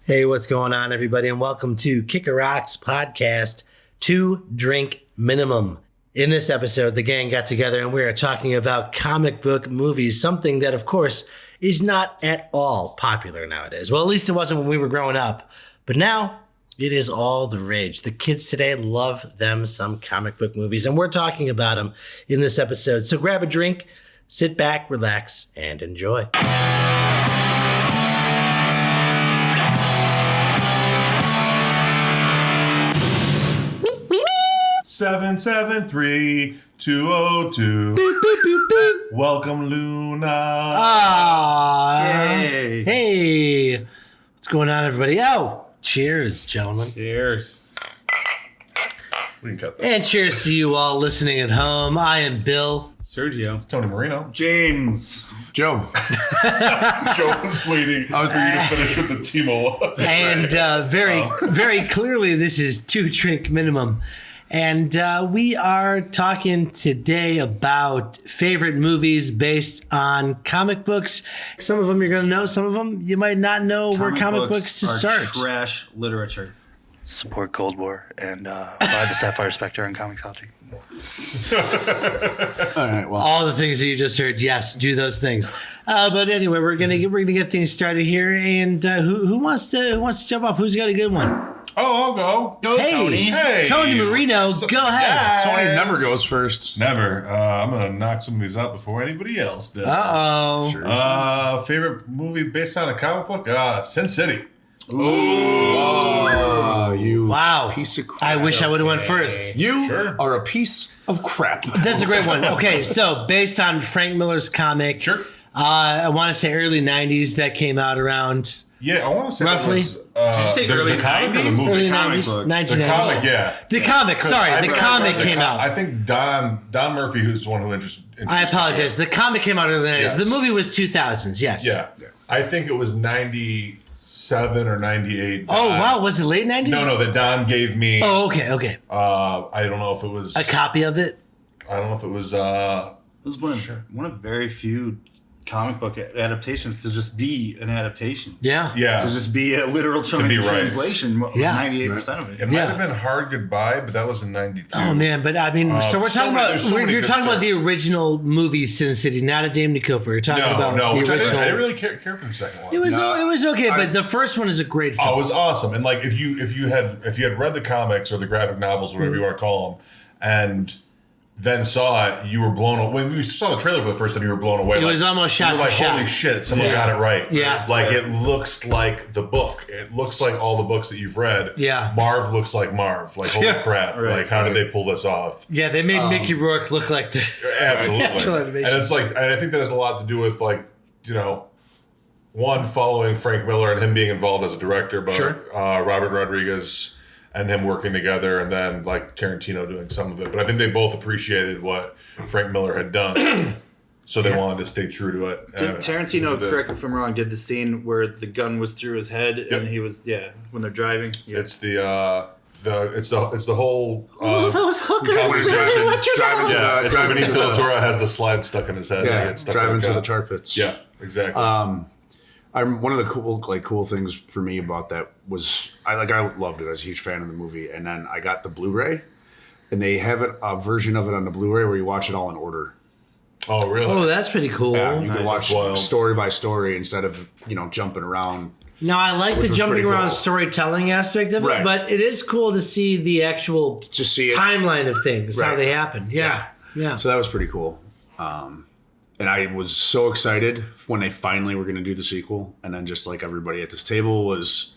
Hey, what's going on, everybody, and welcome to Kicker Rocks podcast, 2 Drink Minimum. In this episode, the gang got together and we are talking about comic book movies, something that, of course, is not at all popular nowadays. Well, at least it wasn't when we were growing up, but now it is all the rage. The kids today love them some comic book movies, and we're talking about them in this episode. So grab a drink, sit back, relax, and enjoy. 773-202. Welcome, Luna. Yay. Hey. What's going on, everybody? Oh, cheers, gentlemen. Cheers. We can cut that. And cheers to you all listening at home. I am Bill. Sergio. Tony Marino. James. Joe. Joe was waiting. I was for you to finish with the Timo. And very clearly, this is 2 Drink Minimum. And we are talking today about favorite movies based on comic books. Some of them you're going to know. Some of them you might not know where comic books to are start. Trash literature. Support Cold War and buy the Sapphire Spectre on Comixology. All right. Well, All the things that you just heard, yes, do those things. But anyway, we're gonna get things started here. And who wants to jump off? Who's got a good one? Oh, I'll go. Hey, Tony. Hey. Tony Marino, go ahead. Tony never goes first. Never. I'm going to knock some of these out before anybody else does. Uh-oh. Sure. Favorite movie based on a comic book? Sin City. Oh, you Wow. piece of crap. I wish I would have went first. You Sure. are a piece of crap. That's a great one. Okay, so based on Frank Miller's comic, Sure. I want to say early 90s that came out around Yeah, I want to say Roughly. that was, Did you say early the comic or the 90s? movie? early comic 90s, book. 1990s. The comic, yeah. The comic, sorry, I the read comic the came out. I think Don Murphy, who's the one who introduced I apologize. The comic came out early 90s. Yes. The movie was 2000s, yes. Yeah. I think it was 97 or 98. Oh, wow. Was it late 90s? No, that Don gave me. Oh, okay. I don't know if it was. A copy of it? I don't know if it was. this was one of very few comic book adaptations to just be an adaptation. Yeah. Yeah. To just be a literal be right. translation. Yeah. 98% of it. It might have been Hard Goodbye, but that was in 92. Oh, man. But I mean, so we're so talking many- about, there's so many you're good talking about the stories. original movie Sin City, not A Dame to Kill For. You're talking about No, the which original. I didn't really care for the second one. It was okay, but the first one is a great film. Oh, it was awesome. And like if you had read the comics or the graphic novels, whatever you want to call them, and then saw it, you were blown away. When we saw the trailer for the first time, you were blown away. It was almost shot you were for like, shot. holy shit, someone Yeah. got it right. Yeah. Like it looks like the book. It looks like all the books that you've read. Yeah. Marv looks like Marv. Like holy crap. Right. Like how did they pull this off? Yeah, they made Mickey Rourke look like the Absolutely. actual animation. And it's like, and I think that has a lot to do with like, one, following Frank Miller and him being involved as a director, but Sure. Robert Rodriguez and him working together, and then like Tarantino doing some of it. But I think they both appreciated what Frank Miller had done, so they wanted to stay true to it. Did Tarantino, correct me if I'm wrong, did the scene where the gun was through his head and he was, when they're driving? Yeah. It's the whole. Those hookers conversation. really let you Driving know. to Yeah, it's when driving Benicio to del the- Toro has the slide stuck in his head. Yeah, They get stuck driving in to the gun. tar pits. Yeah, exactly. One of the cool things for me about that was I loved it. I was a huge fan of the movie, and then I got the Blu-ray, and they have a version of it on the Blu-ray where you watch it all in order. Oh, really? Oh, that's pretty cool. Yeah, you can watch Wild. story by story instead of jumping around. Now, I like the Which was jumping pretty around cool. storytelling aspect of it, Right. but it is cool to see the actual Just see it. timeline of things, how Right. they happen. Yeah. So that was pretty cool. And I was so excited when they finally were going to do the sequel. And then just like everybody at this table was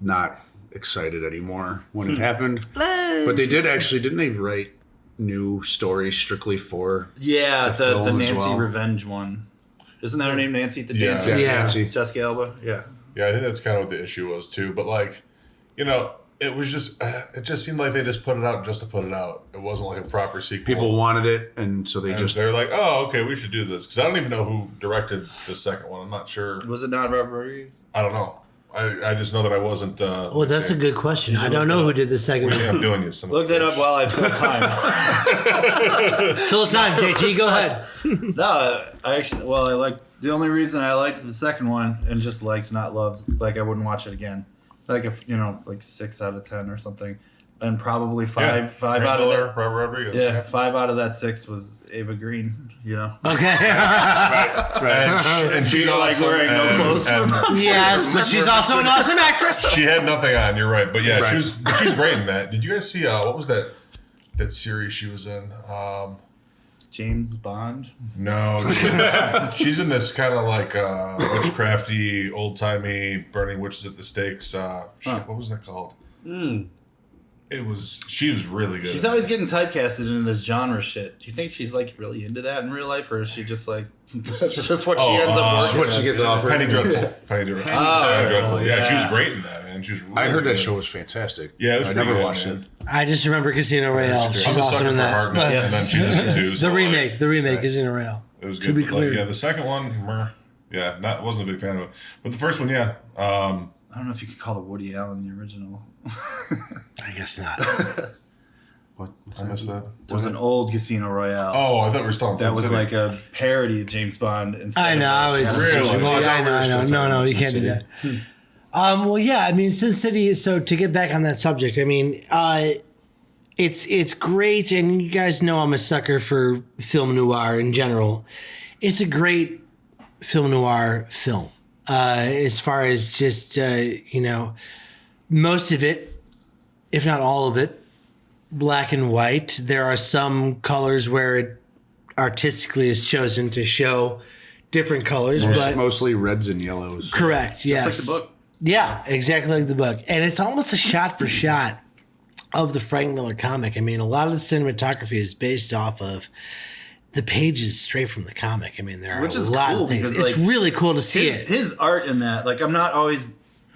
not excited anymore when it happened. But they didn't they write new stories strictly for Yeah, the film as Nancy well. Revenge one. Isn't that her name, Nancy? The Yeah. Nancy? Yeah. Nancy? Jessica Alba? Yeah. Yeah, I think that's kind of what the issue was too. But like, it was just it just seemed like they just put it out just to put it out. It wasn't like a proper sequel. People wanted it, and so they And just they're like, oh, okay, we should do this because I don't even know who directed the second one. I'm not sure. Was it not Robert Rodriguez? I don't know. I just know that I wasn't. Well, that's a good question. I don't know who did the second Yeah, one. I'm doing this. Look that up while I fill time. Fill time, JT. Go ahead. No, I like The only reason I liked the second one and just liked, not loved, like I wouldn't watch it again. Like if like 6 out of 10 or something, and probably five Frank out of Miller, that. Robert Rodriguez. Yeah, 5 out of that 6 was Ava Green. Okay. And she's like awesome, wearing no clothes. Yes, but she's also an awesome actress. She had nothing on. You're right, but yeah, she's great in that. Did you guys see what was that series she was in? James Bond. No, she's in this kind of like witchcrafty, old timey, burning witches at the stakes. What was that called? She was really good. She's always getting typecasted into this genre shit. Do you think she's like really into that in real life, or is she just like that's just what she ends up working? What she gets offered. Penny Dreadful. Penny Dreadful. Penny Dreadful. Yeah, she was great in that, man. She was. Really I heard that good. show was fantastic. Yeah, it was I pretty never good, watched man. it. I just remember Casino Royale. She's I'm a awesome sucker in for that. Hartnett, and then she's in it too. The so, remake, Casino Royale. It was good. To be but, clear. the second one, wasn't a big fan of it. But the first one, I don't know if you could call it Woody Allen the original. I guess not. What? I missed that. There was an old Casino Royale. Oh, I thought we were still on that Sin was City. like a parody of James Bond. Instead I know. I was. Really? I know. No, you Sin can't do City. that. Well, yeah. I mean, Sin City. So to get back on that subject, I mean, it's great, and you guys know I'm a sucker for film noir in general. It's a great film noir film. As far as just most of it, if not all of it, black and white. There are some colors where it artistically is chosen to show different colors, but Mostly reds and yellows. correct. Yes, Just like the book. Yeah, exactly like the book. And it's almost a shot for shot of the Frank Miller comic. I mean, a lot of the cinematography is based off of the pages straight from the comic. I mean, there are Which is a lot cool of things. because, It's like, really cool to see his, it. his art in that, like,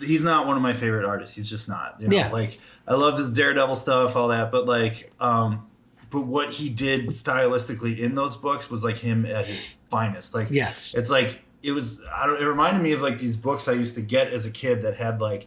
he's not one of my favorite artists. He's just not. Yeah. Like, I love his Daredevil stuff, all that, but like, but what he did stylistically in those books was like him at his finest. Like, Yes. it's like it reminded me of like these books I used to get as a kid that had like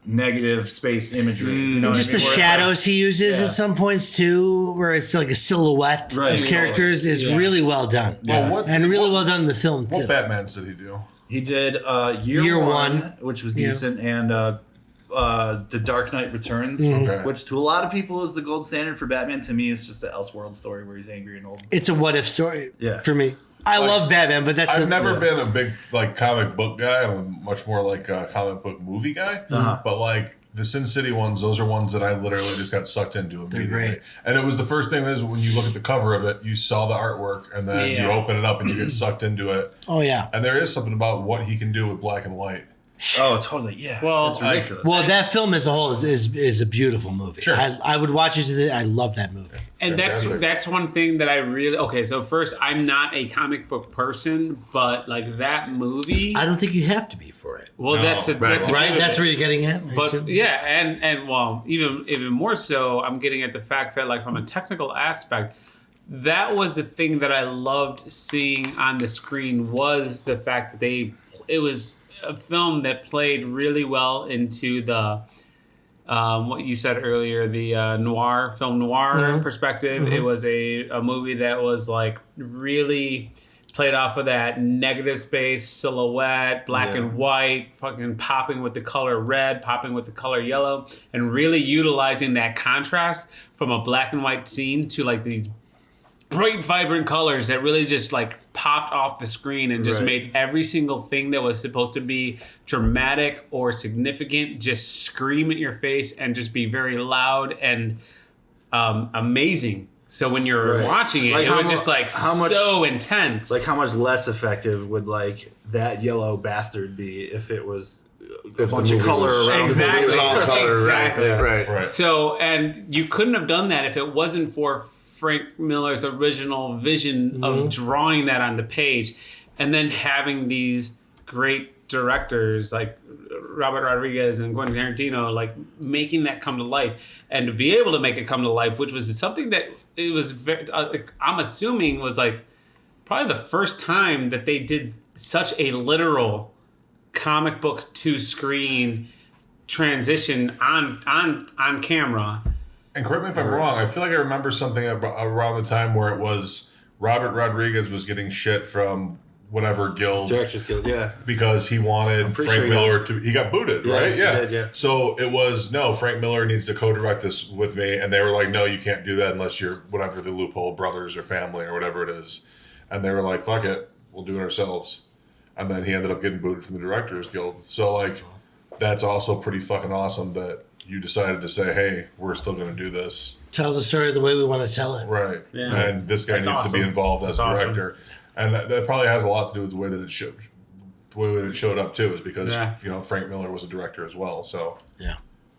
negative space imagery. You know what Just I mean? the Where it's like- shadows he uses Yeah. at some points too, where it's like a silhouette Right. of characters is really well done. Well, And really well done in the film too. What Batmans did he do? He did Year Year One, One. which was Yeah. decent, and The Dark Knight Returns, Okay. which to a lot of people is the gold standard for Batman. To me, it's just an Elseworld story where he's angry and old. It's a what if story Yeah. for me. I love Batman, but that's I've never been a big like comic book guy. I'm much more like a comic book movie guy. But like the Sin City ones, those are ones that I literally just got sucked into immediately. great. And it was the first thing is when you look at the cover of it, you saw the artwork, and then you open it up and you get sucked into it. Oh yeah. And there is something about what he can do with black and white. Oh, totally. Yeah. Well, it's ridiculous. Well, that film as a whole is a beautiful movie. Sure. I would watch it. I love that movie. And Fantastic. that's one thing that I really So first, I'm not a comic book person, but like that movie. I don't think you have to be for it. Well, No, that's the Right. beauty of That's it. where you're getting at. I But assume? yeah, and well, even more so, I'm getting at the fact that like from a technical aspect, that was the thing that I loved seeing on the screen was the fact that it was a film that played really well into the what you said earlier, the film noir perspective. It was a movie that was like really played off of that negative space silhouette, black and white, fucking popping with the color red, popping with the color yellow, and really utilizing that contrast from a black and white scene to like these bright, vibrant colors that really just like popped off the screen and just made every single thing that was supposed to be dramatic or significant just scream at your face and just be very loud and amazing. So when you're watching it, Like it how was mu- just like how much- so intense. like how much less effective would like that yellow bastard be if it was a bunch of movie color was- around Exactly. the It was all color, Exactly. right? Right. So, and you couldn't have done that if it wasn't for Frank Miller's original vision of drawing that on the page and then having these great directors like Robert Rodriguez and Quentin Tarantino like making that come to life and to be able to make it come to life, which was something that it was very, I'm assuming was like probably the first time that they did such a literal comic book to screen transition on camera. And correct me if I'm wrong, I feel like I remember something around the time where it was Robert Rodriguez was getting shit from whatever guild Directors Guild, yeah. because he wanted pretty Frank sure he Miller to. He got booted, Yeah, right? he Yeah. did, yeah. So it was no. Frank Miller needs to co-direct this with me, and they were like, "No, you can't do that unless you're whatever the loophole, brothers or family or whatever it is." And they were like, "Fuck it, we'll do it ourselves." And then he ended up getting booted from the Directors Guild. So like, that's also pretty fucking awesome that you decided to say, "Hey, we're still going to do this." Tell the story the way we want to tell it. Right. Yeah. And this guy That's needs to be awesome. involved as That's a awesome. director. And that probably has a lot to do with the way that it showed. The way that it showed up too is because Yeah. Frank Miller was a director as well. So Yeah.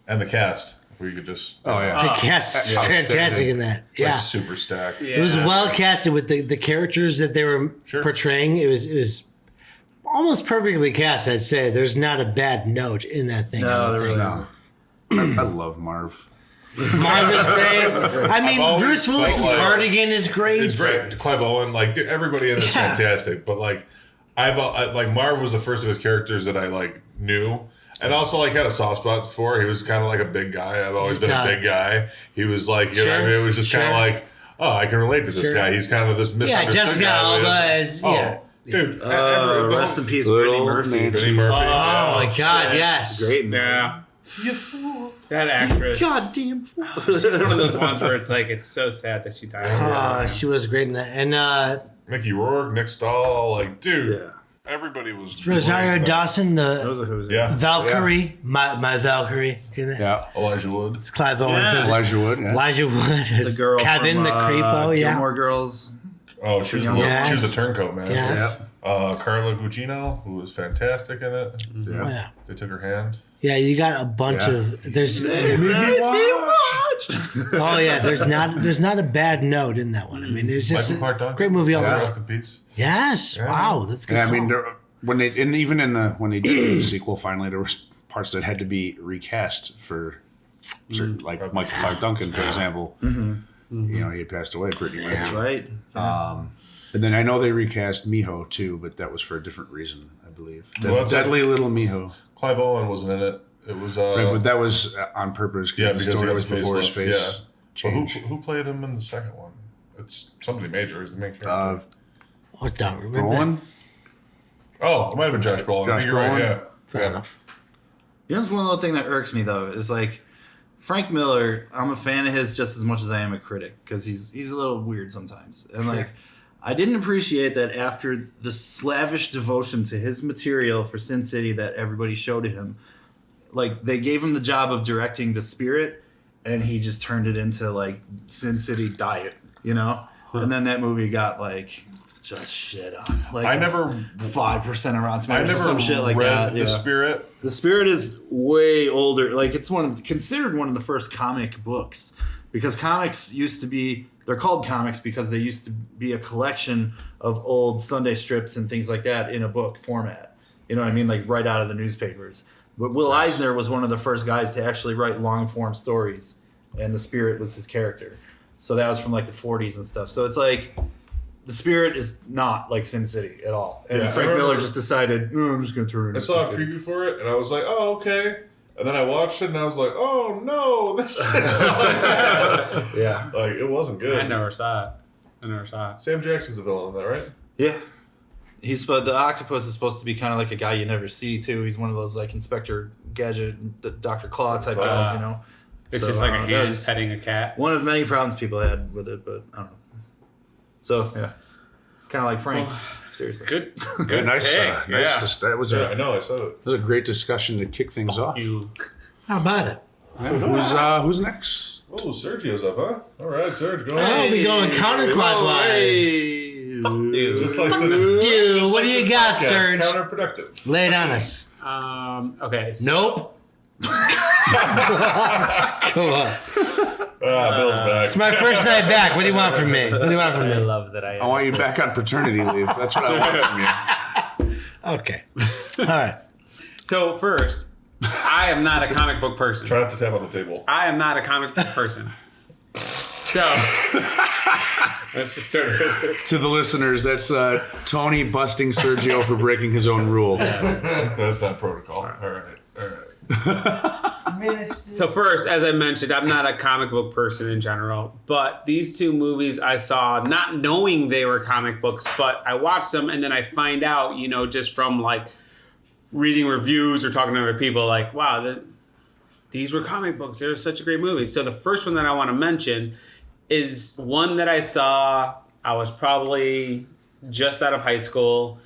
and the cast, if we could just Oh yeah. The cast is Yeah. fantastic in that. like Yeah. super stacked. Yeah. It was well casted with the characters that they were Sure. portraying. It was almost perfectly cast, I'd say. There's not a bad note in that thing. I No, don't there think. really isn't. I love Marv. Marvel's great. I mean, always Bruce Willis's felt like- cardigan is great. It's great. Clive Owen, like dude, everybody in it is Yeah. fantastic. But like like Marv was the first of his characters that I like knew. And also, like, had a soft spot for. He was kind of like a big guy. I've always been a big guy. He was like, you know what I Sure. mean? It was just kind Sure. of like, oh, I can relate to this Sure. guy. He's kind of this Yeah, misunderstood Jessica guy. Alba is, yeah. Dude, Rest in peace, Little Brittany Murphy. Nancy. Brittany Murphy. Oh my God, shit. yes. Great. Yeah. You fool. That actress. Goddamn. She's one of those ones where it's like, it's so sad that she died. She was great in that. And Mickey Rourke, Nick Stahl, like, dude, Yeah. everybody was Rosario great. Dawson, That was a who's. Yeah. Valkyrie, my Valkyrie. Yeah. Elijah Wood. It's Clive Owen. Yeah. says it. Elijah Wood. Yeah. Elijah Wood The is girl Kevin, from, the creepo. Yeah. Gilmore Girls. Oh, she was, Yes. she was the turncoat, man. Yes. Carla Gugino, who was fantastic in it. Oh, yeah. They took her hand. Yeah, you got a bunch Yeah. of there's oh yeah, there's not a bad note in that one. I mean, it's just Michael Clark a Duncan. great movie all Yeah. around. Rest in peace. Yes, wow, that's a good. Yeah, I call. mean, when they did the sequel, finally there was parts that had to be recast for certain, like Michael Clark Duncan, for example. You know, he had passed away pretty much. That's right. And then I know they recast Miho too, but that was for a different reason, I believe. Well, that's Deadly Little Miho. Clive Owen wasn't in it. It was Right, but that was on purpose yeah, because the because he story had was before his facelift, face yeah. Well, changed. who played him in the second one? It's somebody major. He's the main character. I don't remember. Brolin? Oh, it might have been Josh Brolin. I Josh think you're right. Brolin? Yeah. Fair Yeah. enough. You know, it's one little thing that irks me though is like Frank Miller. I'm a fan of his just as much as I am a critic because he's a little weird sometimes. And like, I didn't appreciate that after the slavish devotion to his material for Sin City that everybody showed him. Like they gave him the job of directing The Spirit, and he just turned it into like Sin City Diet, you know. And then that movie got like just shit on. Like I never 5% around I Tomatoes or never some shit like read that. The yeah. Spirit. The Spirit is way older. Like it's considered one of the first comic books because comics used to be. They're called comics because they used to be a collection of old Sunday strips and things like that in a book format. You know what I mean? Like right out of the newspapers. But Will Eisner was one of the first guys to actually write long form stories, and The Spirit was his character. So that was from like the 40s and stuff. So it's like The Spirit is not like Sin City at all. And Yeah, I Frank remember- Miller just decided, I'm just going to turn it I into saw a Sin City. preview for it, and I was like, "Oh, okay." And then I watched it, and I was like, "Oh no, this is not bad." Yeah. Like it wasn't good. I never saw it. Sam Jackson's the villain in that, right? Yeah. The octopus is supposed to be kind of like a guy you never see too. He's one of those like Inspector Gadget, Dr. Claw type guys, you know. It's So, just like a that hand was petting a cat. one of many problems people had with it, but I don't know. So yeah, it's kind of like Frank. Seriously, Good. Yeah, nice. pick, Nice yeah. to start. It was Yeah, I a know. I said it. it was a great discussion to kick things off. You. How about it? Who's next? Oh, Sergio's up, huh? All right, Serge, go Oh, ahead. we going counterclockwise. Just like this. You, just what do you this got, podcast, Serge? Counterproductive. Lay it on us. Okay. So Nope. Come on. Bill's back. It's my first night back. What do you want from me? What do you want from I me? love that I. I want you back on paternity leave. That's what I want from you. Okay. All right. So first, I am not a comic book person. Try not to tap on the table. I am not a comic book person. So that's just sort of. To the listeners, that's Tony busting Sergio for breaking his own rule. That's not protocol. All right. I mean, it's So first, as I mentioned, I'm not a comic book person in general, but these two movies I saw not knowing they were comic books, but I watched them and then I find out, just from like reading reviews or talking to other people, like, wow, these were comic books. They're such a great movie. So the first one that I want to mention is one that I saw. I was probably just out of high school.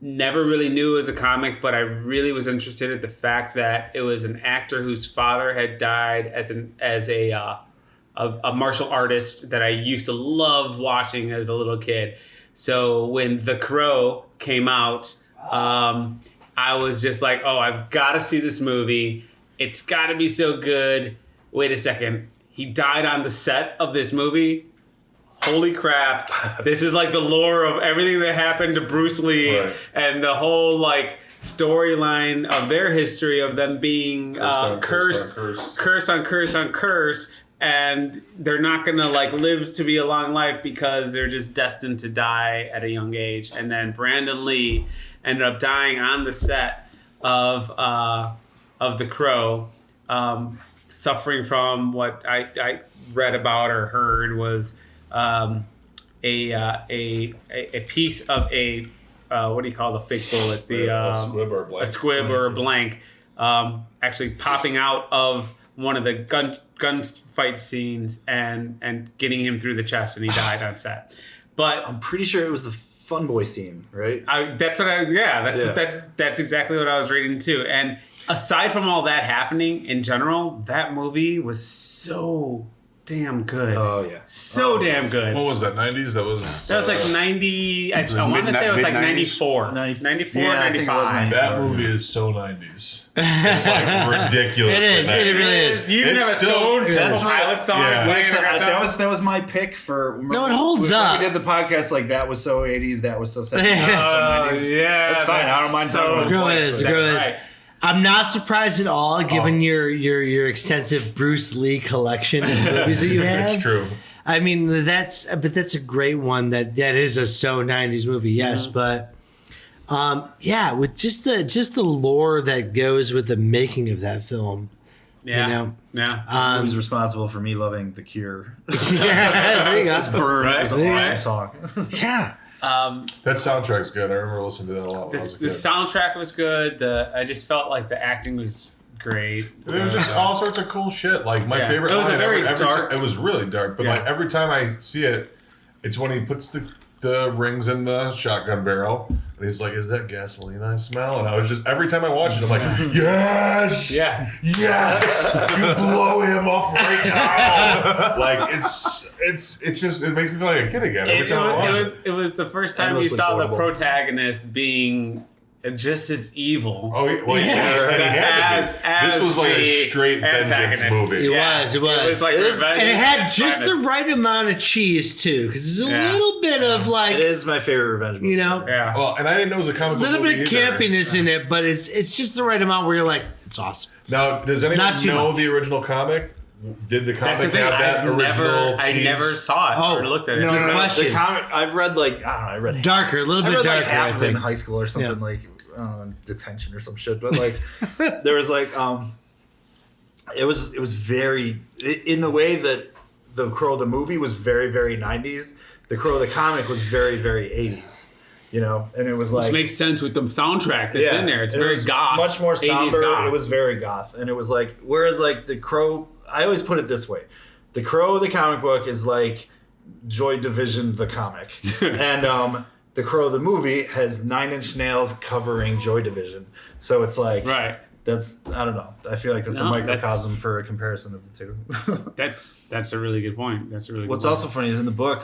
Never really knew it was a comic, but I really was interested in the fact that it was an actor whose father had died as a martial artist that I used to love watching as a little kid. So when The Crow came out, I was just like, oh, I've got to see this movie. It's got to be so good. Wait a second. He died on the set of this movie? Holy crap. This is like the lore of everything that happened to Bruce Lee and the whole like storyline of their history of them being cursed on curse. And they're not going to like live to be a long life because they're just destined to die at a young age. And then Brandon Lee ended up dying on the set of The Crow, suffering from what I read about or heard was a piece of a what do you call the fake bullet? A squib or a blank. A squib or a blank, actually popping out of one of the gunfight scenes and getting him through the chest, and he died on set. But I'm pretty sure it was the Fun Boy scene, right? That's exactly what I was reading too. And aside from all that happening in general, that movie was so damn good. Oh yeah, so damn good. What was that? 90s? That was like 90. I want to say it was like 94. 94, Yeah, I 95. think it was 95. that movie is so 90s. It's like ridiculous. It is. It really is. You even It's have a still- Stone Temple that's right. Pilot song Yeah. playing in the Actually, background. that was my pick for. No, it holds when up. We did the podcast like that was so 80s, that was so 70s, Oh, so 90s. yeah, That's fine. I don't mind talking about it Grow twice, is, but- grow That's is. right. I'm not surprised at all, given your extensive Bruce Lee collection of movies that you have. It's true. I mean, that's a great one. That is a so 90s movie, yes, but with just the lore that goes with the making of that film. Yeah. You know? Yeah. He was responsible for me loving The Cure. Yeah, there you go. Burn Right. is an Yeah. awesome song. Yeah. That soundtrack's good. I remember listening to that a lot when I was a The kid. soundtrack was good. I just felt like the acting was great. There was just all sorts of cool shit. Like my Yeah. favorite It was a line very every dark- time, it was really dark, but Yeah. like every time I see it, it's when he puts the rings in the shotgun barrel and he's like, "Is that gasoline I smell?" And I was just every time I watch it, I'm like, "Yes, Yeah. yes, you blow him up right now." Like it's just it makes me feel like a kid again every time I watch it. It was the first time you Endlessly saw quotable. the protagonist being just as evil. Oh, well, yeah. And he had to be. As This was like a the straight vengeance antagonist. movie. It was. It was like It is- revenge. And it had at its just the finest. right amount of cheese too, because there's a Yeah. little bit of like, It is my favorite revenge movie. you know, Yeah. Well, and I didn't know it was a comic a book little bit of movie either. campiness in it, but it's just the right amount where you're like, it's awesome. Now, does anyone Not too know much. the original comic? Did the That's the comic thing. have that original I cheese? never saw it Oh, or looked at it. No, Good no, question. The comic I've read like I read Darker, a little I bit read darker, like half I of it in think. high school or something Yeah. like detention or some shit. But like there was like it was very in the way that The Crow the movie was very very 90s. The Crow the comic was very very 80s. You know, and it was like Which makes sense with the soundtrack that's in there. It's it very was goth. much more 80s somber. goth. It was very goth, and it was like whereas like The Crow, I always put it this way: The Crow the comic book is like Joy Division the comic, and The Crow the movie has 9 Inch Nails covering Joy Division. So it's like right. That's I don't know. I feel like that's a No, microcosm for a comparison of the two. That's a really good point. That's a really What's good point. also funny is in the book,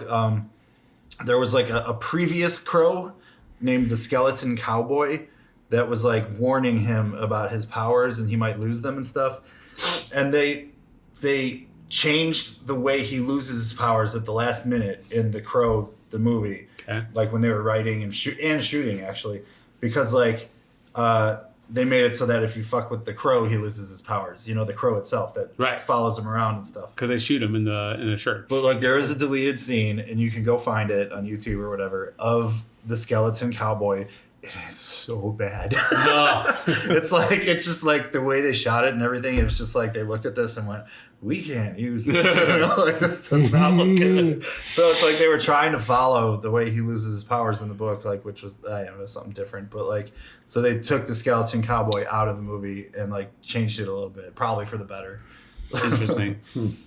there was like a previous Crow named the Skeleton Cowboy that was like warning him about his powers and he might lose them and stuff. And they changed the way he loses his powers at the last minute in The Crow, the movie. Okay. Like when they were writing and shooting actually, because like they made it so that if you fuck with the Crow, he loses his powers. You know, the Crow itself that Right. follows him around and stuff. Because they shoot him in the church. But like there is a deleted scene, and you can go find it on YouTube or whatever, of the Skeleton Cowboy It's so bad. No. It's just like the way they shot it and everything. It was just like they looked at this and went, "We can't use this. Like, this does not look good." So it's like they were trying to follow the way he loses his powers in the book, like which was something different. But like, so they took the skeleton cowboy out of the movie and like changed it a little bit, probably for the better. Interesting.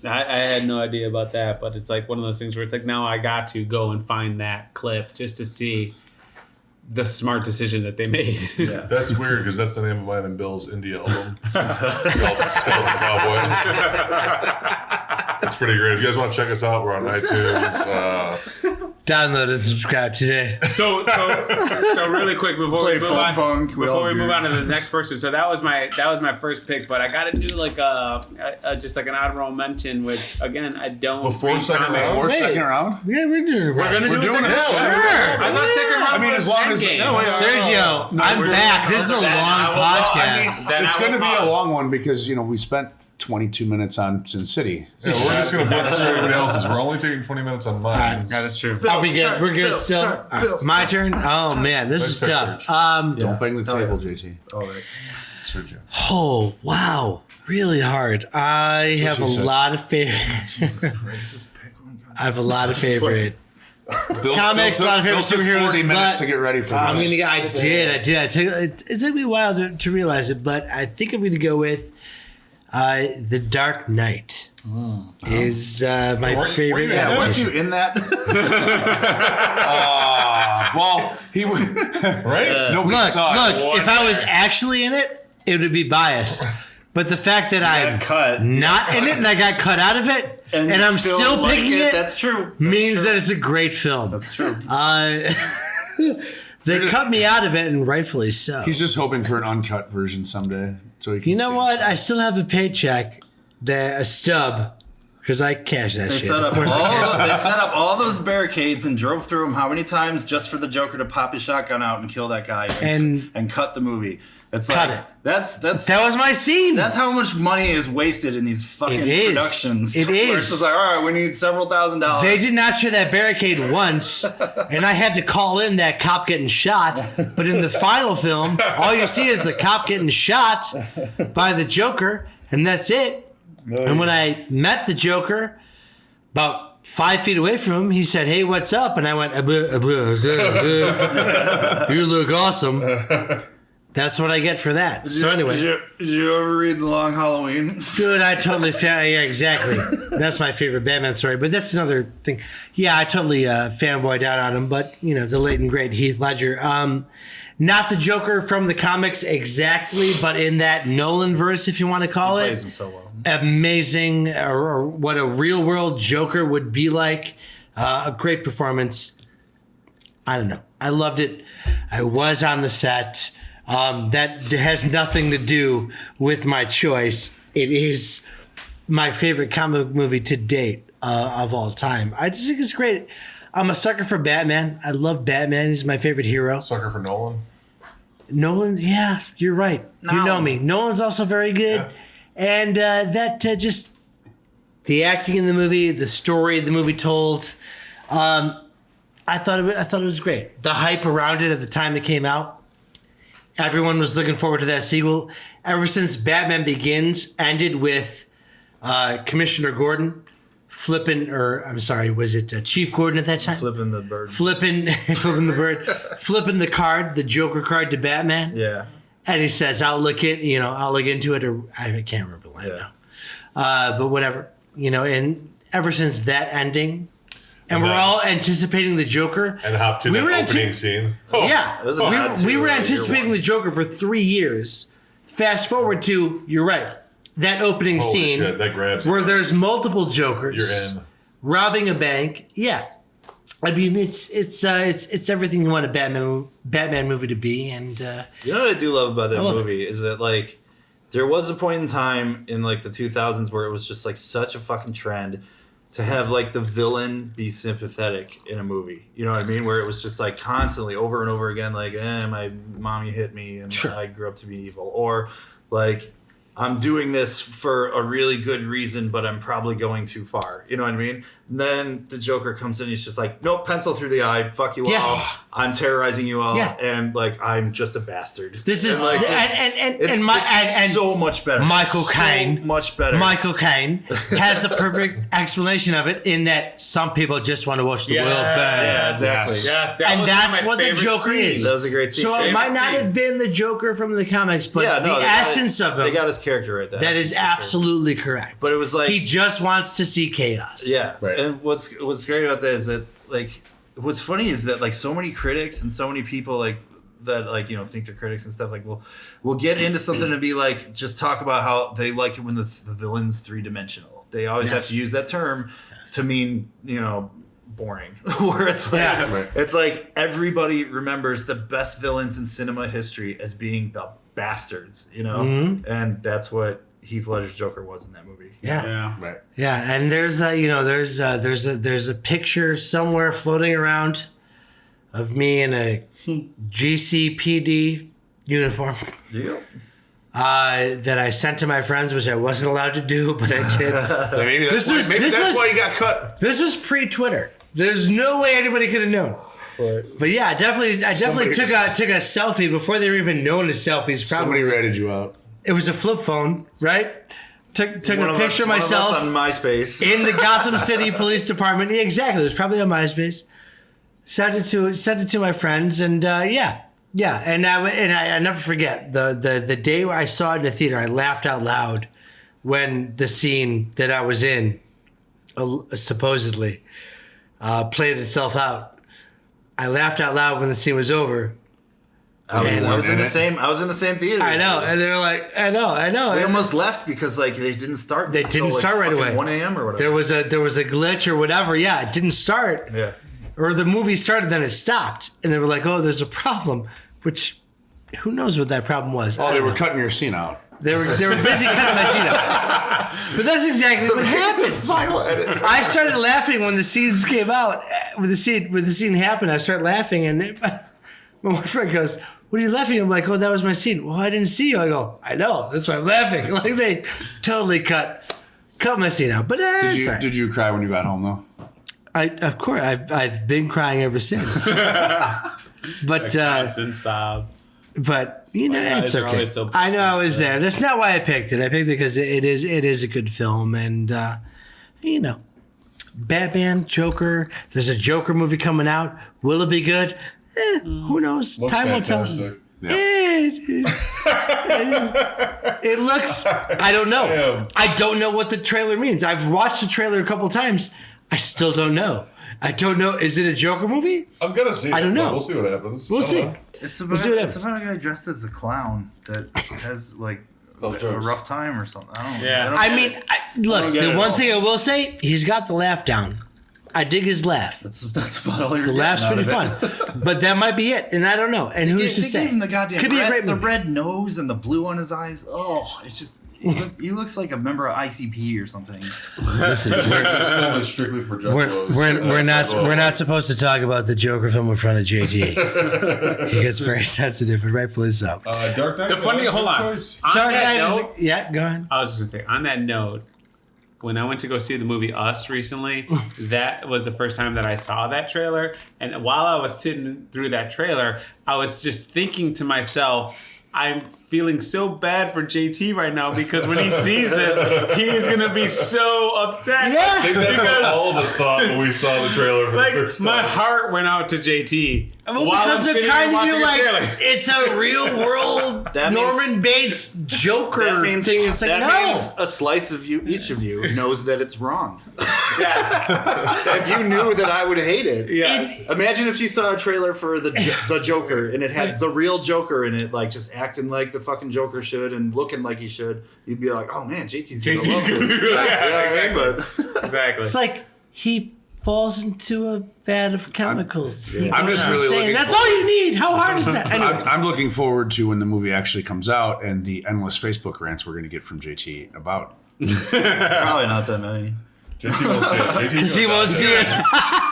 I had no idea about that, but it's like one of those things where it's like now I got to go and find that clip just to see the smart decision that they made. Yeah. That's weird because that's the name of mine and Bill's indie album. Skeleton Cowboy. It's pretty great. If you guys want to check us out, we're on iTunes. Download and subscribe today. So really quick before we move on, to the next person. So that was my first pick, but I got to do like just like an honorable mention, which again I don't. Before read second comics. round? Or Wait. second round? Yeah, we're doing it. We're gonna do doing second it. round. Sure. I thought second round. I mean, was as long as Endgame. no, wait, Sergio, No, I'm we're- back. This is a long podcast. Then It's I going to will be a pause. long one because we spent 22 minutes on Sin City. Yeah, we're just going to blitz through everybody else's. We're only taking 20 minutes on mine. Yeah, that's true. Are we good? turn. We're good Bill's still. turn. All right, Bill's my turn. turn. Oh man, this is Nice tough. pick, Don't bang the table, JT. All right. Sergio. Oh wow, really hard. I have a you said. lot of favorite. Jesus Christ, just pick one. I have a lot of favorite. Bill, Comics, a lot of favorite Bill took superheroes, 40 minutes but to get ready for I'm this. gonna. I did. It took me a while to realize it, but I think I'm gonna go with The Dark Knight. Is my Weren't- favorite weren't you- Yeah, weren't adaptation. you in that? Well, he would. Right? Nobody saw it. Look, if I was actually in it, it would be biased. But the fact that I'm cut. not in it and I got cut out of it and I'm still like picking it, That's true. means that it's a great film. That's true. They cut me out of it, and rightfully so. He's just hoping for an uncut version someday, so he can. You know see what? it. I still have a paycheck, a stub, because I cashed that They shit. set Of up course I cashed all. They set up all those barricades and drove through them. How many times just for the Joker to pop his shotgun out and kill that guy and cut the movie? It's Cut like it. that's That was my scene. that's how much money is wasted in these fucking It is. productions. It Where is. It's just like, all right, we need several $1,000s. They did not show that barricade once, and I had to call in that cop getting shot. But in the final film, all you see is the cop getting shot by the Joker, and that's it. And when I met the Joker, about 5 feet away from him, he said, "Hey, what's up?" And I went, "You look awesome." That's what I get for that. So anyway. Did you ever read The Long Halloween? Dude, I totally yeah, exactly. That's my favorite Batman story, but that's another thing. Yeah, I totally fanboyed out on him, but the late and great Heath Ledger. Not the Joker from the comics exactly, but in that Nolan verse, if you want to call He it. plays him so well. Amazing, or what a real world Joker would be like. A great performance. I don't know. I loved it. I was on the set. That has nothing to do with my choice. It is my favorite comic book movie to date of all time. I just think it's great. I'm a sucker for Batman. I love Batman. He's my favorite hero. Sucker for Nolan. Nolan, yeah, you're right. You know me. Nolan's also very good. Yeah. And just the acting in the movie, the story the movie told, I thought it was great. The hype around it at the time it came out. Everyone was looking forward to that sequel. Ever since Batman Begins ended with Commissioner Gordon flipping, was it Chief Gordon at that time? Flipping the bird. Flipping the bird, flipping the card, the Joker card to Batman. Yeah. And he says, I'll look into it, or I can't remember the line now. But whatever, and ever since that ending, and we're all anticipating the Joker. And hop to We the were opening scene. Oh, Yeah, was a nod to, we were year anticipating one. the Joker for 3 years. Fast forward to, you're right, that opening holy scene shit, that grabs where you. there's multiple Jokers. You're in. Robbing a bank. Yeah. I mean, it's everything you want a Batman movie to be, and You know what I do love about that love movie is that like there was a point in time in like the 2000s where it was just like such a fucking trend to have like the villain be sympathetic in a movie. You know what I mean? Where it was just like constantly over and over again, like, my mommy hit me and I grew up to be evil, or like I'm doing this for a really good reason, but I'm probably going too far. You know what I mean? And then the Joker comes in. He's just like, nope, pencil through the eye. Fuck you Yeah. all. I'm terrorizing you all, Yeah. and like I'm just a bastard. This is and, like, and so much better. Michael Caine. so much better. Michael Caine has a perfect explanation of it in that some people just want to watch the world burn. Yeah, exactly. Yes. Yes, that And was one of that's my what the favorite Joker scenes. is. That was a great scene. So it Favorite might not scene. have been the Joker from the comics, but Yeah, no, the they got essence of him. They got his character right there. That is for sure. absolutely correct. But it was like he just wants to see chaos. Yeah, Right. and what's great about that is that like what's funny is that like so many critics and so many people like that like think they're critics and stuff like we'll get into something and be like just talk about how they like it when the villain's 3-dimensional. They always have to use that term to mean boring. Where it's like Yeah. it's like everybody remembers the best villains in cinema history as being the bastards, and that's what Heath Ledger's Joker was in that movie. Yeah. Yeah. Right. Yeah, and there's there's a picture somewhere floating around of me in a GCPD uniform Yep. that I sent to my friends, which I wasn't allowed to do, but I did. Maybe that's, This why, was- why you got cut. This was pre-Twitter. There's no way anybody could have known. But yeah, I definitely Somebody took a selfie before they were even known as selfies. Probably Somebody ratted you out. it was a flip phone, right? Took One a of picture us- of one us myself on MySpace. in the Gotham City Police Department. Yeah, exactly. It was probably on MySpace. Sent it to my friends, and yeah. And I never forget the day where I saw it in the theater. I laughed out loud when the scene that I was in supposedly played itself out. I laughed out loud when the scene was over. I was in in the it. same. I was in the same theater. I know, and they were like, I know. We And almost left because like they didn't start. They until, didn't start right fucking away. 1 a.m. or whatever. there was a glitch or whatever. Yeah, it didn't start. yeah. Or the movie started, then it stopped, and they were like, "Oh, there's a problem," which who knows what that problem was? I Oh, they don't were know. cutting your scene out. They were busy cutting my scene out. But that's exactly what happened. Final edit. I started laughing when the scenes came out. When the scene happened, I started laughing, and my one friend goes, "What are you laughing?" I'm like, "Oh, that was my scene." "Well, I didn't see you." I go, "I know. That's why I'm laughing." Like they totally cut my scene out. But it's all right. Did you cry when you got home though? Of course, I've been crying ever since. But Constant sob. but my it's eyes are okay. always so I know I was there. That's not why I picked it. I picked it because it is a good film, and Batman, Joker. There's a Joker movie coming out. Will it be good? Who knows? Looks Time will tell. fantastic. It looks. I don't know. Damn. I don't know what the trailer means. I've watched the trailer a couple times. I still don't know. I don't know. Is it a Joker movie? I'm gonna see. I don't it, but know. We'll see what happens. We'll I don't see. know. It's We'll see what happens. about a guy dressed as a clown that has like Those a jokes. rough time or something. I don't know. Yeah. I mean, look. get The it one all. thing I will say, he's got the laugh down. I dig his laugh. That's about all you're The laugh's pretty fun, but that might be it. And I don't know. And who's to They say? gave him the goddamn Could be a great the movie. red nose and the blue on his eyes. Oh, it's just he looks like a member of ICP or something. Listen, This film is strictly for Jeff Lowe's. we're not supposed to talk about the Joker film in front of JT. He gets very sensitive, and rightfully so. Dark Knight. The funny, hold on. choice. On Dark that Knight is- note, yeah, go ahead. I was just gonna say, on that note, when I went to go see the movie Us recently, that was the first time that I saw that trailer. And while I was sitting through that trailer, I was just thinking to myself, I'm feeling so bad for JT right now because when he sees this, he is gonna be so upset. Yeah. I think that's what all of us thought when we saw the trailer for the Like first time. my heart went out to JT. Well, while because I'm they're sitting trying there to do watching the like trailer. it's a real world That means- Norman Bates Joker thing. It's like that no. means a slice of you, each of you, knows that it's wrong. Yes. If you knew that I would hate it. Yes. Imagine if you saw a trailer for the Joker and it had the real Joker in it, like just acting like the fucking Joker should and looking like he should. You'd be like, oh man, JT's gonna love JT's this. gonna- You know what I mean? exactly. But Exactly. It's like he falls into a vat of chemicals. I'm just really looking That's for- all you need. How hard is that? Anyway. I'm looking forward to when the movie actually comes out and the endless Facebook rants we're going to get from JT about. probably not that many. JT won't see it. Because he won't see it.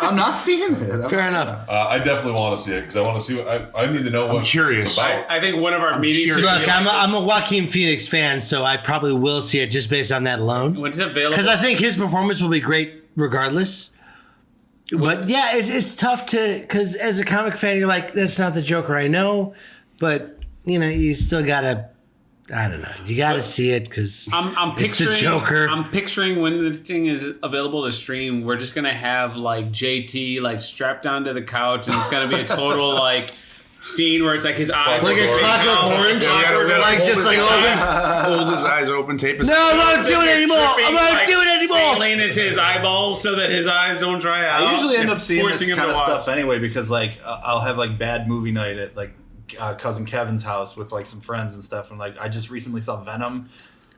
I'm not seeing it. Fair enough. I definitely want to see it because I want to see what I need to know what curious. it's about. I think one of our meetings should curious. be Look, like I'm a Joaquin Phoenix fan, so I probably will see it just based on that alone. when it's available. Because I think his performance will be great regardless. But yeah, it's tough to, because as a comic fan, you're like, that's not the Joker I know, but you still gotta, I don't know, you gotta see it because I'm it's the picturing Joker. I'm picturing when the thing is available to stream, we're just gonna have like JT like strapped onto the couch, and it's gonna be a total like scene where it's like his eyes Like a Clockwork Orange? We gotta Like, just like hold his eyes open, tape his. No, I'm not doing it anymore. I'm not like, doing it anymore. Sailing into his eyeballs so that his eyes don't dry out. I usually end and up seeing this forcing him kind to of watch. stuff anyway because like I'll have like bad movie night at like cousin Kevin's house with like some friends and stuff, and like I just recently saw Venom.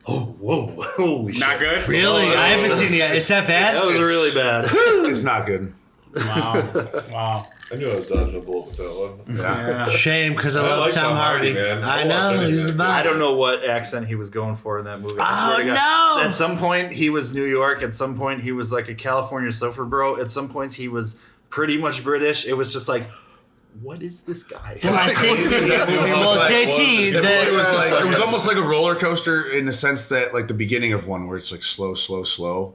Oh, whoa, holy shit! Not good. Really? I haven't seen it yet. Is that bad? That was really bad. It's not good. Wow. I knew I was dodging a bullet with that one. Yeah. Shame, because I love like Tom Hardy. man. I I'll watch know, any he's of the that. boss. I don't know what accent he was going for in that movie. I Oh, swear to God. no! At some point, he was New York. At some point, he was like a California surfer bro. At some points, he was pretty much British. It was just like, what is this guy? I think, well, like, JT, It was that, it was almost like a roller coaster in the sense that like the beginning of one where it's like slow, slow, slow,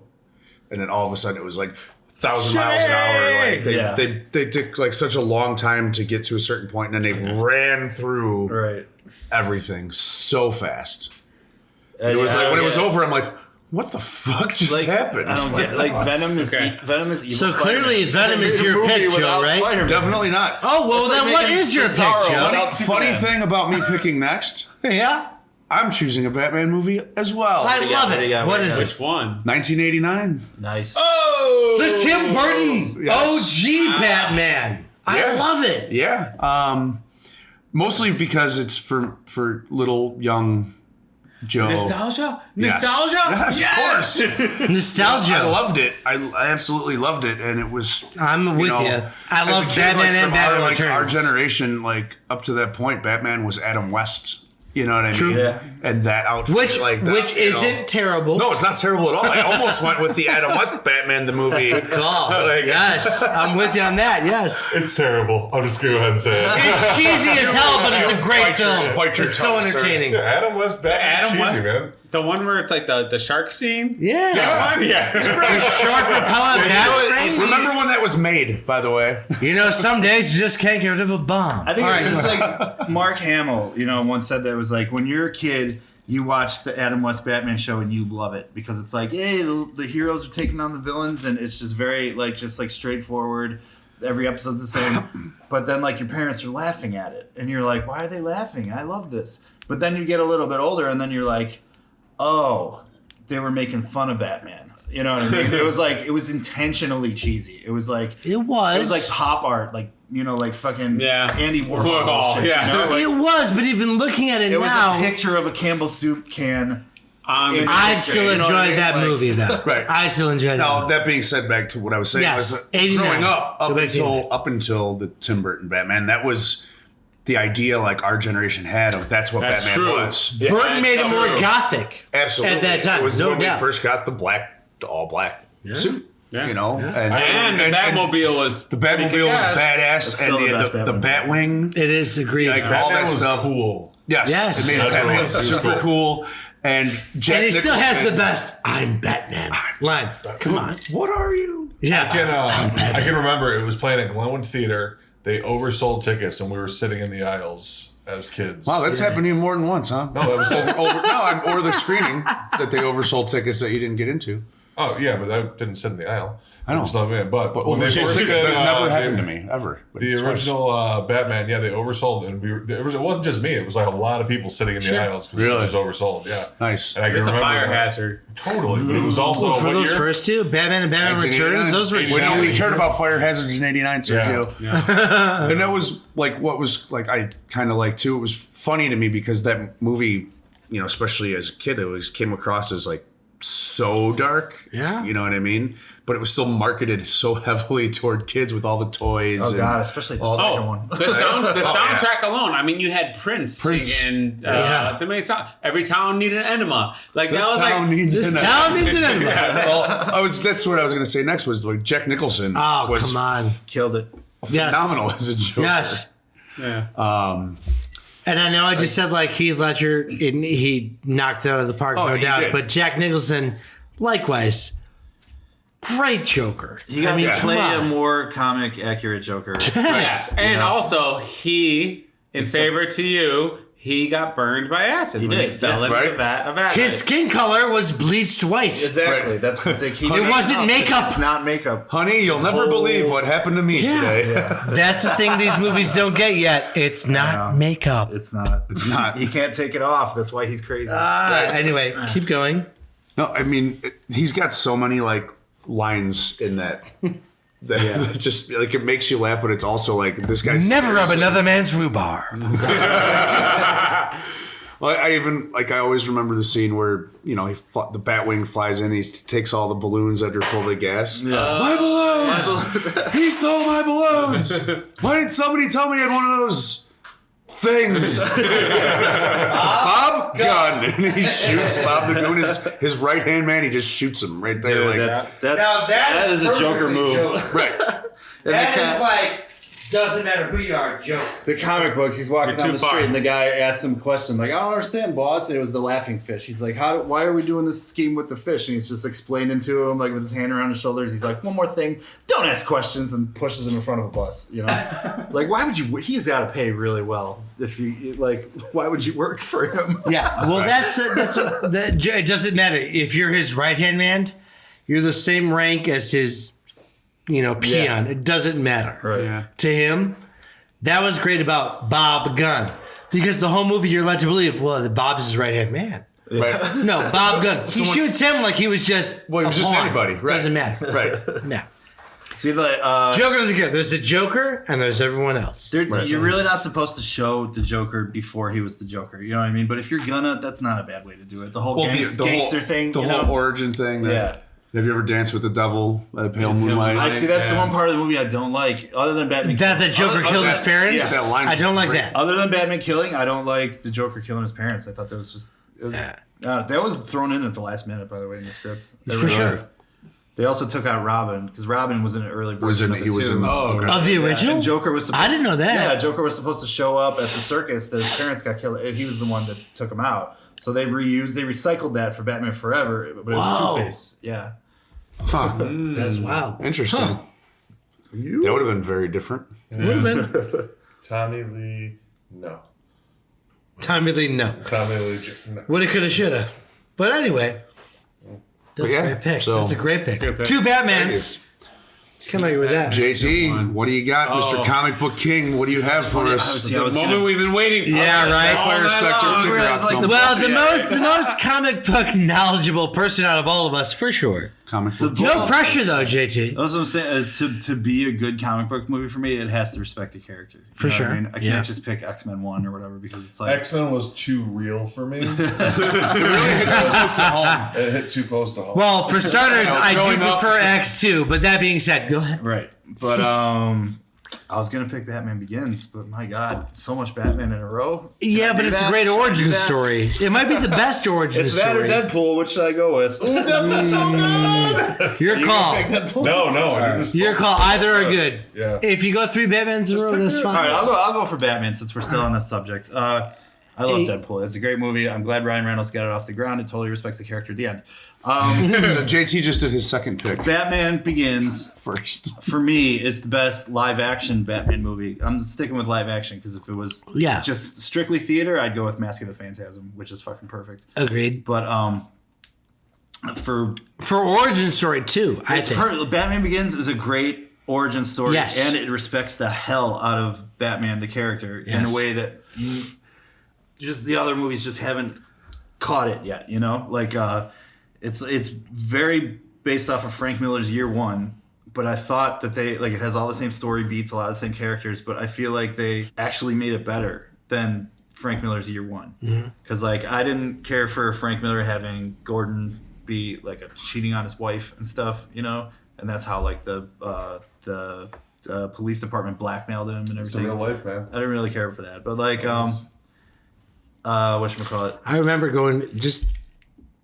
and then all of a sudden it was like 1,000 miles an hour. Like Yeah. they took like such a long time to get to a certain point, and then they ran through Right. everything so fast. It was like when it was over, I'm like, what the fuck just happened? I don't get like Venom is Okay. Venom is evil. So clearly Spider-Man. Venom They is made a your movie pick, Joe, without right? Spider-Man. Definitely not. oh, well, It's like then what making is your pick, Bizarro Joe? without Funny Superman. thing about me picking next, Yeah? I'm choosing a Batman movie as well. I love what do you it. got? What What do you is got? it? Which one? 1989. Nice. The Tim Burton Yes. OG Batman. I Yeah. love it. Yeah. Mostly because it's for little young Joe. Nostalgia? Yes. Nostalgia? Yes, of course. Nostalgia. I loved it. I absolutely loved it, and it was. I'm with know, you. I as love a kid, Batman and from Batman our, Returns. our generation, like up to that point, Batman was Adam West. You know what I True. mean? Yeah. And that outfit, Which like that, which you know. isn't terrible. No, it's not terrible at all. I almost went with the Adam West Batman, the movie. Call. Like- Yes, I'm with you on that. Yes, It's terrible. I'm just gonna go ahead and say it. it's cheesy as hell, but it's a great Bite your- film. bite your It's so tongue, sir. entertaining. Yeah, Adam West Batman. Adam cheesy, West- man. The one where it's like the shark scene? Yeah. That one? Yeah. The shark repellent bat spray. Remember when that was made? By the way, You know, some days you just can't get rid of a bomb. I think All right. it was like Mark Hamill, once said that it was like when you're a kid, you watch the Adam West Batman show and you love it because it's like, hey, the heroes are taking on the villains and it's just very like straightforward. Every episode's the same. But then like your parents are laughing at it and you're like, why are they laughing? I love this. But then you get a little bit older and then you're like, oh, they were making fun of Batman. You know what I mean? It was intentionally cheesy. It was like It was like pop art, like fucking Yeah. Andy Warhol. Warhol, shit, yeah. like, It was, but even looking at it, it was now, a picture of a Campbell soup can. Um, I'd still You know what I enjoy mean? that Like- movie, though. Right. I still enjoy that. now movie. that being said, back to what I was saying, Yes, was 89. growing up Go back to up until the Tim Burton Batman, that was the idea like our generation had of that's what That's Batman true. was. Burton made it That's more true. gothic. Absolutely. At that time, it was no when doubt. we first got the all black suit. Yeah. You know, and the Batmobile was the Batmobile was kick-ass. badass, still and the best the Batmobile. Batwing. It is agreed. Like, all Batman that was stuff. cool. Yes, Yes. it made That's Batman what it was. super cool. And Jack And he still has Nicholson- the best "I'm Batman" line. Come on. What are you? Yeah. I can remember it was playing at Glenwood Theater. They oversold tickets, and we were sitting in the aisles as kids. Wow, that's happened to you more than once, huh? No, that was Or the screening that they oversold tickets that you didn't get into. Oh yeah, but I didn't sit in the aisle. I know. Just let me in. But when they Oversold first tickets, did, that's never the- happened to me ever. But The it's original Batman, yeah, they oversold, and it wasn't just me. It was like a lot of people sitting in the aisles because Really? it was oversold. Yeah, nice. and I can It's a remember fire that. hazard. Totally, but it was also For what those year? first two, Batman and Batman Returns, those were We know we huge. heard about fire hazards in '89, Sergio. And that was like what was like I kind of like too. It was funny to me because that movie, especially as a kid, it always came across as like so dark. Yeah. You know what I mean? But it was still marketed so heavily toward kids with all the toys. Oh and god, especially the all second Oh, one. the soundtrack alone. I mean, you had Prince singing. Yeah. The main song. Every town needed an enema. Like This that was town like. needs This an town needs an enema. Well, that's what I was going to say next was like Jack Nicholson Oh, was come on. Killed it. Yes. phenomenal as a Joker. Yes. Yeah. And I know I just said like Heath Ledger, and he knocked it out of the park, Oh, no he doubt. did. But Jack Nicholson, likewise, great Joker. He got to come play a on. more comic accurate Joker. Yes, and you know? also he, in favor to you, he got burned by acid. He did, He fell yeah. into Right. the vat of acid. His skin color was bleached white. Exactly. Right. That's the thing. It wasn't makeup. It's not makeup. Honey, you'll never believe what happened to me today. That's the thing these movies don't get yet. It's not makeup. It's not. It's not. He can't take it off. That's why he's crazy. Anyway, keep going. No, I mean, he's got so many like lines in that. That just like it makes you laugh, but it's also like this guy's Never rub seriously- another man's rhubarb. Well, I always remember the scene where the Batwing flies in, he takes all the balloons that are full of gas. My balloons! He stole my balloons! Why didn't somebody tell me I had one of those things? Bob Gunn, and he shoots Bob the Goon, his right hand man. He just shoots him right there. Dude, like that is a Joker move. right. like, doesn't matter who you are, Joker. The comic books, he's walking down too the far. street and the guy asks him a question like, I don't understand, boss. And it was the laughing fish. He's like, why are we doing this scheme with the fish? And he's just explaining to him, like with his hand around his shoulders. He's like, one more thing, don't ask questions, and pushes him in front of a bus. Like, why would you? He's got to pay really well. If you like, why would you work for him? Yeah, well, it doesn't matter. If you're his right-hand man, you're the same rank as his, peon. Yeah. It doesn't matter. Right. Yeah. To him, that was great about Bob Gunn. Because the whole movie, you're led to believe, well, that Bob's his right-hand man. Right. No, Bob Gunn. He shoots him like he was just Well, he was a just pawn. anybody. Right. Doesn't matter. Right. No. See, Joker doesn't care. There's a Joker and there's everyone else. you're really not supposed to show the Joker before he was the Joker. You know what I mean? But if you're gonna, that's not a bad way to do it. The whole gangster thing. The whole origin thing. Yeah. Have you ever danced with the devil at Pale Moonlight? I see. That's the Yeah. one part of the movie I don't like. Other than Batman, That the Joker killed his parents? Yeah. That line I don't like great. that. Other than Batman killing, I don't like the Joker killing his parents. I thought that was just. That was thrown in at the last minute, by the way, in the script. For sure. They also took out Robin because Robin was in an early version of it He was too. in. Oh, okay. Of the original? And Joker was. I didn't know that. Yeah, Joker was supposed to show up at the circus that his parents got killed. He was the one that took him out. So they recycled that for Batman Forever, but it was Wow. Two-Face. Yeah. Huh. That's wild. Interesting. Huh. That would have been very different. Would have been. Tommy Lee, no. Tommy Lee, no. Tommy Lee, no. Woulda, coulda, shoulda. But anyway, that's Yeah, a great pick. so- That's a great pick. Good pick. Two Batmans. Come on with that. JT, what do you got, Mr. Comic Book King? What do you have for funny. us? See, I was The moment gonna- we've been waiting for. Yeah, right. All I night respect your long. figure It's out like film. the- Well, the most comic book knowledgeable person out of all of us, for sure. Comic Book. No pressure though, JT. That's what I'm saying. To be a good comic book movie for me, it has to respect the character. You For know what sure. I mean, I can't Yeah. just pick X-Men 1 or whatever because it's like X-Men was too real for me. It really hits close to home. It hit too close to home. Well, for starters, I do growing up- prefer X2. But that being said, go ahead. right. But I was gonna pick Batman Begins, but my God, so much Batman in a row. Can Yeah, I but do it's a that? great Should I do origin that? story. It might be the best origin It's that or story. Deadpool. Which should I go with? Ooh, Deadpool's so good. Your call. no, I didn't. Your call. Either are good. Yeah. If you go three Batmans in a row, that's All fine. right, I'll go for Batman since we're still on this subject. I love Deadpool. It's a great movie. I'm glad Ryan Reynolds got it off the ground. It totally respects the character at the end. So JT just did his second pick Batman Begins, first. for me, is the best live action Batman movie. I'm sticking with live action because if it was Yeah. just strictly theater, I'd go with Mask of the Phantasm, which is fucking perfect. Agreed. But for For origin story too, I it's think. Batman Begins is a great origin story, Yes. and it respects the hell out of Batman the character in Yes. a way that just the other movies just haven't caught it yet. You know, like it's very based off of Frank Miller's Year One. But I thought that it has all the same story beats, a lot of the same characters, but I feel like they actually made it better than Frank Miller's Year One. Because I didn't care for Frank Miller having Gordon be cheating on his wife and stuff, you know, and that's how the police department blackmailed him and It's the everything. real life, man. I didn't really care for that, but whatchamacallit? I remember going, just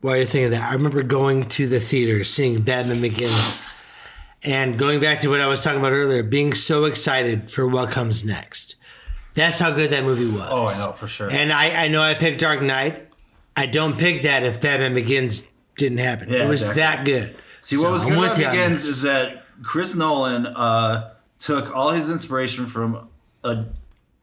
while you're thinking of that, I remember going to the theater, seeing Batman Begins, and going back to what I was talking about earlier, being so excited for what comes next. That's how good that movie was. Oh, I know for sure. And I know I picked Dark Knight. I don't pick that if Batman Begins didn't happen. Yeah, it was exactly. that good. See, So what was I'm good with about you on Begins this. is that Chris Nolan took all his inspiration from a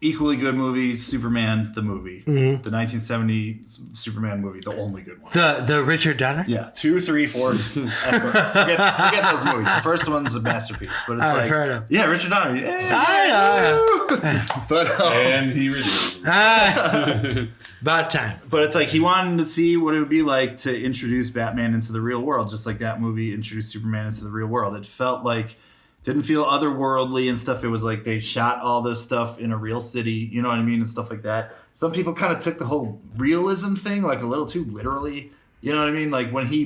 equally good movie, Superman the movie, the 1970 Superman movie, the only good one. The Richard Donner? Yeah, 2, 3, 4. forget those movies. The first one's a masterpiece, but it's I've like, heard of. yeah, Richard Donner. Yeah. I But And he redeemed. know. About time. But it's like he wanted to see what it would be like to introduce Batman into the real world, just like that movie introduced Superman into the real world. It felt like, didn't feel otherworldly and stuff. It was like they shot all this stuff in a real city, you know what I mean, and stuff like that. Some people kind of took the whole realism thing like a little too literally, you know what I mean? Like what he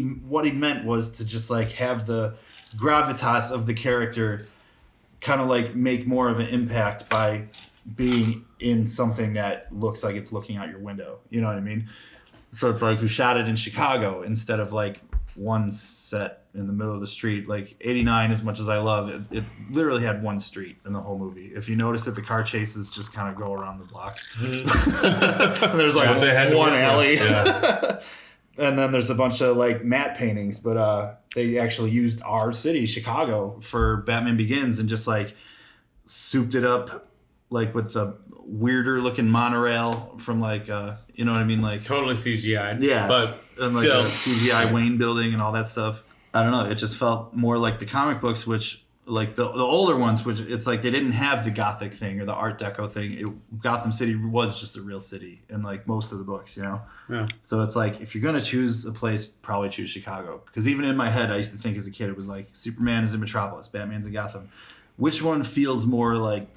meant was to just like have the gravitas of the character kind of like make more of an impact by being in something that looks like it's looking out your window. You know what I mean? So it's like he shot it in Chicago instead of like one set in the middle of the street. Like 89, as much as I love it, it literally had one street in the whole movie. If you notice that the car chases just kind of go around the block. And there's like What they had to one work with. alley. Yeah. And then there's a bunch of like matte paintings, but they actually used our city, Chicago, for Batman Begins and just like souped it up like with the weirder looking monorail from like you know what I mean, like Totally CGI. yeah, But and like still. the CGI Wayne building and all that stuff. I don't know. It just felt more like the comic books, which like the older ones, which it's like they didn't have the Gothic thing or the Art Deco thing. Gotham City was just a real city in like most of the books, you know. Yeah. So it's like if you're gonna choose a place, probably choose Chicago. Because even in my head, I used to think as a kid, it was like Superman is in Metropolis, Batman's in Gotham. Which one feels more like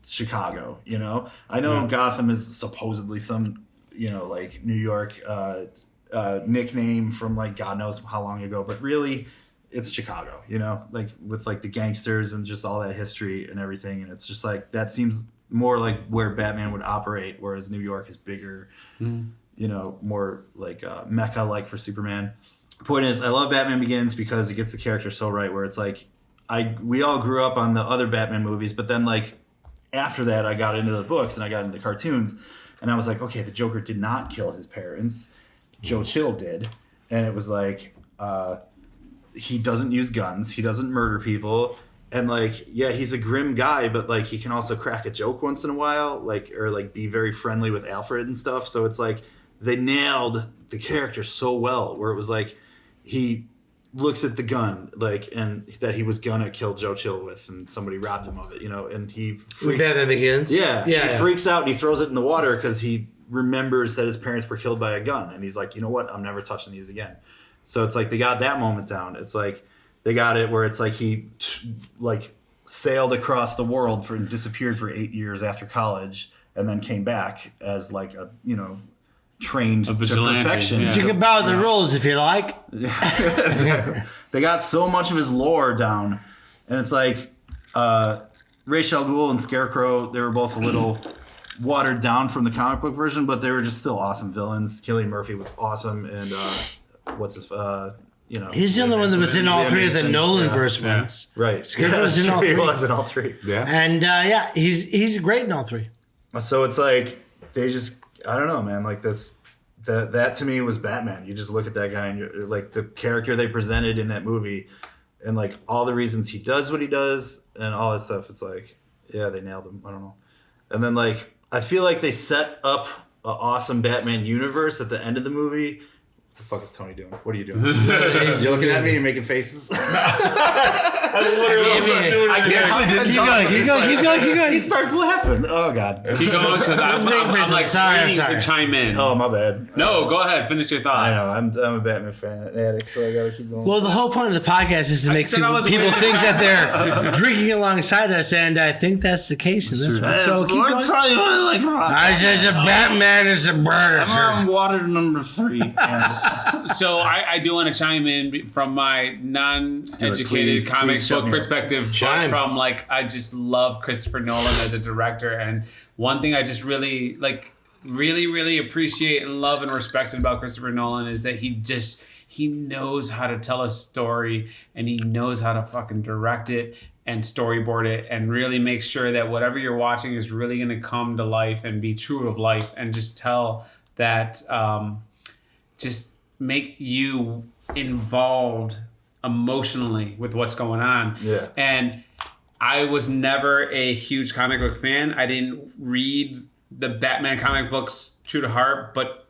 Chicago? You know, I know Gotham is supposedly some, you know, like New York nickname from like God knows how long ago, but really it's Chicago, you know, like with like the gangsters and just all that history and everything. And it's just like that seems more like where Batman would operate, whereas New York is bigger, you know, more like Mecca like for Superman. Point is, I love Batman Begins because it gets the character so right, where it's like we all grew up on the other Batman movies, but then like after that I got into the books and I got into the cartoons and I was like, okay, the Joker did not kill his parents. Joe Chill did. And it was like, he doesn't use guns. He doesn't murder people. And like, yeah, he's a grim guy, but like he can also crack a joke once in a while, like, or like be very friendly with Alfred and stuff. So it's like they nailed the character so well, where it was like he looks at the gun, like, and that he was gonna kill Joe Chill with, and somebody robbed him of it, you know, and he Batman Begins? yeah, Yeah. he freaks out and he throws it in the water because he remembers that his parents were killed by a gun, and he's like, you know what, I'm never touching these again. So it's like they got that moment down. It's like they got it where it's like he like sailed across the world and disappeared for 8 years after college, and then came back as like a, you know, trained to vigilante, perfection. yeah. You can bow the rules if you like. They got so much of his lore down, and it's like Ra's al Ghul and Scarecrow, they were both a little watered down from the comic book version, but they were just still awesome villains. Cillian Murphy was awesome, and what's his you know, He's the only one that was in all Liam three of the Neeson, Nolan yeah. verse ones. right. Scarecrow's in all He three. was in all three. Yeah. And yeah, he's great in all three. So it's like they just, I don't know, man. Like that to me was Batman. You just look at that guy and you're like the character they presented in that movie, and like all the reasons he does what he does and all that stuff. It's like, yeah, they nailed him. I don't know. And then like I feel like they set up an awesome Batman universe at the end of the movie. What the fuck is Tony doing? What are you doing? You're looking at me. You're making faces. I literally wasn't doing I it can't. again. Keep going. He starts laughing. Oh god. Keep going because I'm like Sorry, waiting sorry. to chime in. Oh my bad. No, go ahead. Finish your thought. I know. I'm a Batman fan addict, so I gotta keep going. Well, the whole point of the podcast is to make said I was people waiting. think that they're drinking alongside us, and I think that's the case in this one. So keep going. I said the Batman is a murder. I'm water number 3. So I do want to chime in from my non-educated Please comic shut book me up. perspective, Chime. but from like I just love Christopher Nolan as a director, and one thing I just really really appreciate and love and respect about Christopher Nolan is that he knows how to tell a story, and he knows how to fucking direct it and storyboard it, and really make sure that whatever you're watching is really going to come to life and be true of life, and just tell that just make you involved emotionally with what's going on. Yeah. And I was never a huge comic book fan. I didn't read the Batman comic books true to heart, but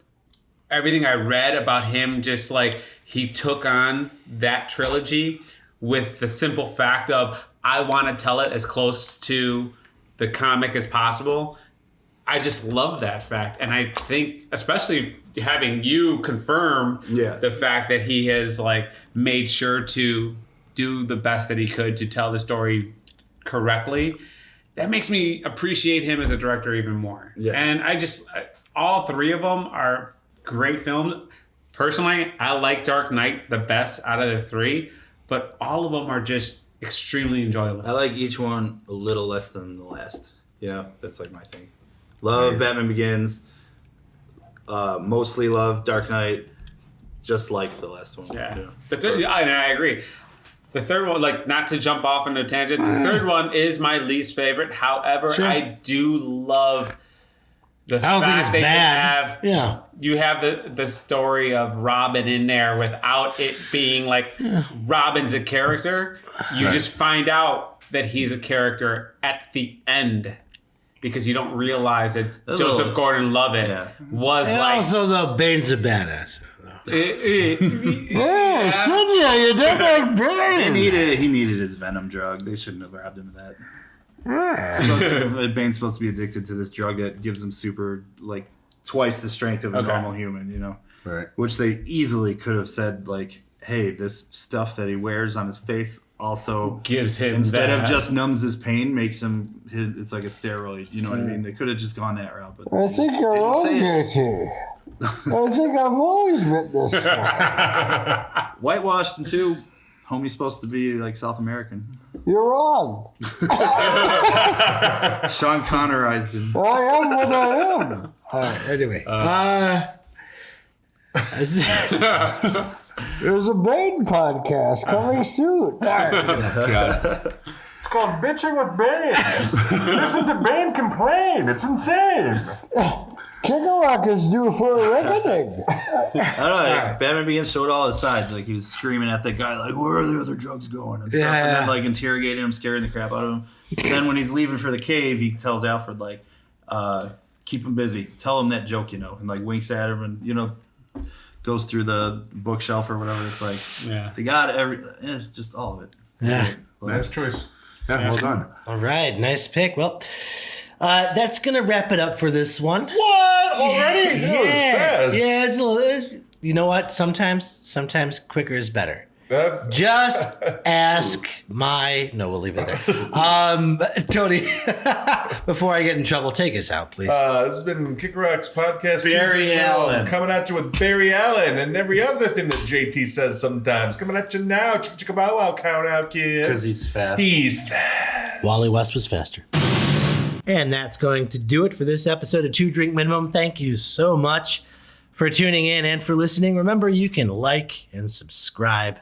everything I read about him, just like he took on that trilogy with the simple fact of, I want to tell it as close to the comic as possible. I just love that fact. And I think, especially having you confirm the fact that he has like made sure to do the best that he could to tell the story correctly, that makes me appreciate him as a director even more. Yeah. And all three of them are great films. Personally, I like Dark Knight the best out of the three, but all of them are just extremely enjoyable. I like each one a little less than the last. That's like my thing. Love Batman Begins. Mostly love Dark Knight. Just like the last one. Yeah. I agree. The third one, like, not to jump off on a tangent, the third one is my least favorite. However, I do love the fact that you have the story of Robin in there without it being like Robin's a character. You just find out that he's a character at the end because you don't realize that Joseph Gordon-Levitt was and like... also, though, Bane's a badass. Yeah. You don't like Bane. He needed his venom drug. They shouldn't have robbed him of that. Bane's supposed to be addicted to this drug that gives him super, like, twice the strength of a normal human, Right. Which they easily could have said, like, hey, this stuff that he wears on his face also gives him instead of just numbs his pain, makes him it's like a steroid. You know what I mean? They could have just gone that route. But I think you're wrong, JT. I think I've always meant this. Whitewashed and too. Homie's supposed to be like South American. You're wrong. Sean Connerized him. I am what I am. All right, anyway. There's a Bane podcast coming soon. It's called Bitching with Bane. Listen to Bane complain. It's insane. Kicker Rock is due for a reckoning. I don't know. Batman Begins showed all his sides. Like, he was screaming at that guy, like, where are the other drugs going? And stuff. And then, like, interrogating him, scaring the crap out of him. Then when he's leaving for the cave, he tells Alfred, like, keep him busy. Tell him that joke, and, like, winks at him and, goes through the bookshelf or whatever. It's like, they got it's just all of it. Yeah. Nice choice. Yeah, well done. All right, nice pick. Well, that's going to wrap it up for this one. What? Already? That was fast. Yeah, it's a little, you know what? Sometimes quicker is better. Just ask no, we'll leave it there. Tony, before I get in trouble, take us out, please. This has been Kick Rock's podcast. Barry Allen. Coming at you with Barry Allen and every other thing that JT says sometimes. Coming at you now. Chicka chicka bow wow, count out, kids. Because he's fast. He's fast. Wally West was faster. And that's going to do it for this episode of 2 Drink Minimum. Thank you so much for tuning in and for listening. Remember, you can like and subscribe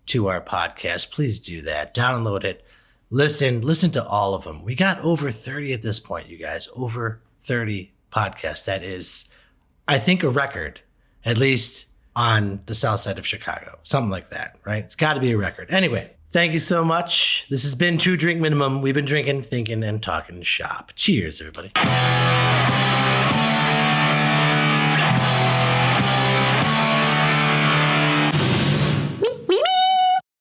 to our podcast. Please do that. Download it. Listen to all of them. We got over 30 at this point, you guys. Over 30 podcasts. That is, I think, a record, at least on the south side of Chicago. Something like that, right? It's got to be a record. Anyway, thank you so much. This has been 2 Drink Minimum. We've been drinking, thinking, and talking shop. Cheers, everybody.